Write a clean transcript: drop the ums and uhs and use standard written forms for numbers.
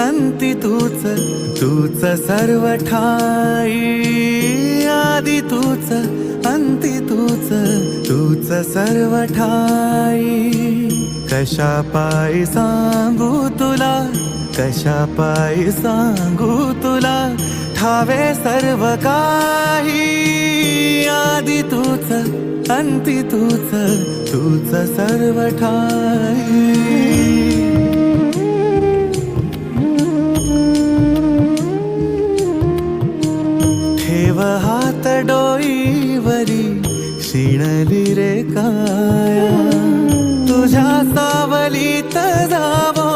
अंती तूच, तूच सर्व ठाई, आदि तूच, अंती तूच, तूच सर्व ठाई. कशा पायी सांगू तुला, कशा पायी सांगू तुला, ठावे सर्व काही, आदि तूच, अंती तूच, तूच सर्व ठाई. ठेव हात डोईवरी, शिणली रे काया, तुझ्या सावलीत जावो